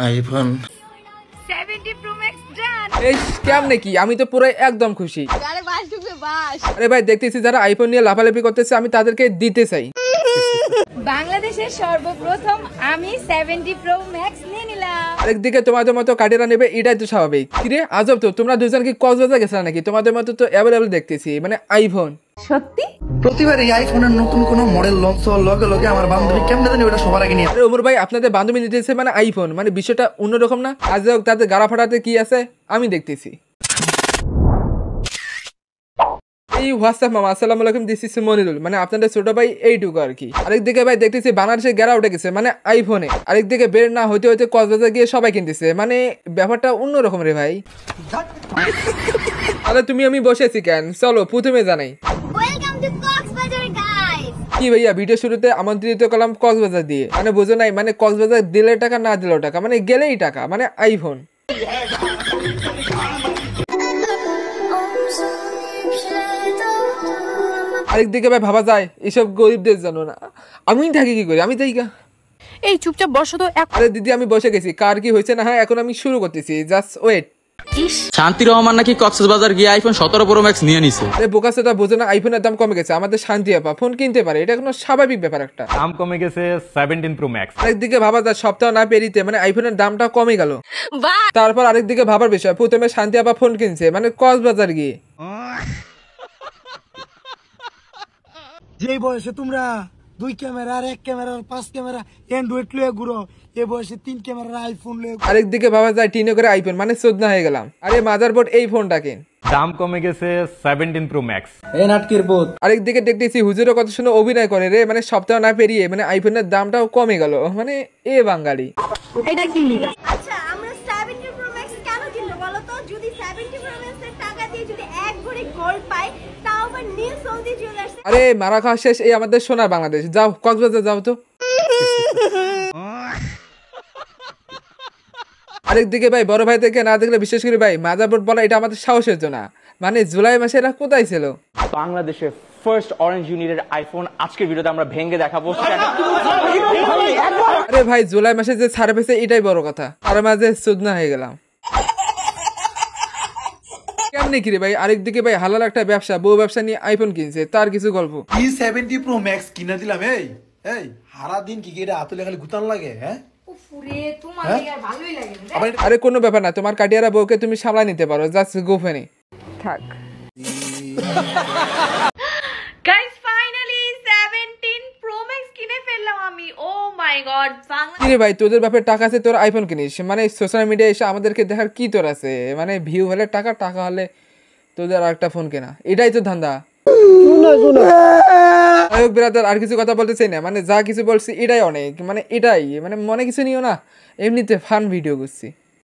IPhone 70 Pro Max done। এই scam নাকি? আমি তো পুরো একদম খুশি। আরে বাস ঢুকবে বাস। আরে ভাই দেখতেছি যারা আইফোন নিয়ে লাফালাফি করতেছে আমি তাদেরকে দিতে চাই। বাংলাদেশের সর্বপ্রথম আমি 70 Pro Max নিয়ে নিলাম। আরেকদিকে তোমাদের মতো কাটেরা নেবে, এটাই তো স্বাভাবিক। কিরে আজব তো, তোমরা দুজন কি কক্সবাজার গেছিলা নাকি? তোমাদের মতো তো অ্যাভেলেবল দেখতেছি, মানে আইফোন। সত্যি? প্রতিবার এই আইফোনের নতুন কোন মডেল লঞ্চ হওয়ার লগে লগে আমার বান্ধবী কেমনে জানি ওটা সবার আগে নিয়ে। আরে ওমর ভাই, আপনাদের বান্ধবী নিতেছে মানে আইফোন, মানে বিষয়টা অন্যরকম না? আজ হোক তাদের গাড়া ফাটাতে কি আছে আমি দেখতেছি। এই হোয়াটসঅ্যাপ মামা, আসসালামু আলাইকুম, দিস ইজ মনিরুল, মানে আপনাদের ছোট ভাই এইটুকু আর কি। আরেকদিকে ভাই দেখতেছি বাংলাদেশে গেরা উঠে গেছে মানে আইফোনে। আরেকদিকে বের না হইতে হইতে কক্সবাজার গিয়ে সবাই কিনতেছে, মানে ব্যাপারটা অন্যরকম রে ভাই। তাহলে তুমি আমি বসেছি কেন, চলো প্রথমে জানাই। Welcome to Cox's Bazar guys. কি ভাইয়া, ভিডিও শুরুতে আমন্ত্রিত করলাম কক্সবাজার দিয়ে, মানে বোঝো নাই, মানে কক্সবাজার দিলে টাকা না দিলেও টাকা, মানে গেলেই টাকা, মানে আইফোন। আরেকদিকে ভাই ভাবা যায় এসব গরিবদের জন্য না, আমি থাকি কি করি, আমি তাই গা। এই চুপচাপ বসো তো। আরে দিদি আমি বসে গেছি, কার কি হয়েছে না হয় এখন আমি শুরু করতেছি, জাস্ট ওয়েট। শান্তি রহমান নাকি কক্সবাজার গিয়ে আইফোন 17 Pro Max নিয়ে নিছে। আরে বোকা সেটা বোঝে না, আইফোনের দাম কমে গেছে, আমাদের শান্তি আপা ফোন কিনতে পারে, এটা কোনো স্বাভাবিক ব্যাপার একটা। দাম কমে গেছে 17 Pro Max। আরেকদিকে ভাবা যায় সপ্তাহ না পেরিতে মানে আইফোনের দামটা কমে গেল। তারপর আরেকদিকে ভাবার বিষয়, প্রথমে শান্তি আপা ফোন কিনছে মানে কক্সবাজার গিয়ে। যে বয়সে তোমরা 2 ক্যামেরা আর 1 ক্যামেরা আর 5 ক্যামেরা অ্যান্ড্রয়েড লয়ে ঘুরো, এই বয়সে 3 ক্যামেরার আইফোন লয়ে। আরেকদিকে ভাবা যায় টিনে করে আইফোন, মানে 14 হয়ে গেলাম। আরে মাদারবোর্ড এই ফোনটা কিন। দাম কমে গেছে 17 Pro Max। এই নাটকের বোধ। আরেকদিকে দেখতেছি হুজুরও কত শুনে অভিনয় করে রে, মানে সপ্তাহ না পেরিয়ে মানে আইফোনের দামটাও কমে গেল, মানে এ বাঙালি। এটা কি? আচ্ছা আমরা 70 Pro Max কেন কিনবো বলো তো? যদি 70 Pro Max এর টাকা দিয়ে যদি এক ভরি গোল্ড পাই, তাও আবার নিউ সৌদি জুয়েলার্স। আরে মারা খাওয়া শেষ, এই আমাদের সোনার বাংলাদেশ, যাও কক্সবাজার যাও তো। আরেকদিকে ভাই বড় ভাই থেকে না দেখলে বিশেষ করে ভাই মাদারবোর্ড বলা এটা আমাদের সাহসের জন্য, মানে জুলাই মাসে এরা কোথায় ছিল? বাংলাদেশের ফার্স্ট অরেঞ্জ ইউনিটের আইফোন আজকের ভিডিওতে আমরা ভেঙে দেখাবো। আরে ভাই জুলাই মাসে যে ছাড় পেয়েছে এটাই বড় কথা, আর মাঝে সুদনা হয়ে গেলাম। কেমনি কি রে ভাই? আরেকদিকে ভাই হালাল একটা ব্যবসা, বউ ব্যবসা নিয়ে আইফোন কিনছে, তার কিছু গল্প। কি 70 Pro Max কিনা দিলাম। এই এই হারা দিন কি এটা হাতে খালি গুতান লাগে? হ্যাঁ উফরে তোমার আর ভালোই লাগে না। আরে কোনো ব্যাপার না, তোমার কাটিয়ারা বউকে তুমি সামলা নিতে পারো, জাস্ট গোফেনি থাক। গাইস ফাইনালি 17 Pro Max কিনে ফেললাম আমি। ও মাই গড। কিরে ভাই তোদের বাপের টাকা আছে তোর আইফোন কিনিস, মানে সোশ্যাল মিডিয়ায় এসে আমাদেরকে দেখার কি তোর আছে? মানে ভিউ হলে টাকা, টাকা হলে তোদের আর একটা ফোন কেনা, এটাই তো ধান্দা। ব্রাদার আর কিছু কথা বলতে চাই না, মানে যা কিছু বলছি এটাই অনেক, মানে এটাই, মানে মনে কিছু নিও না, এমনিতে ফান ভিডিও করছি।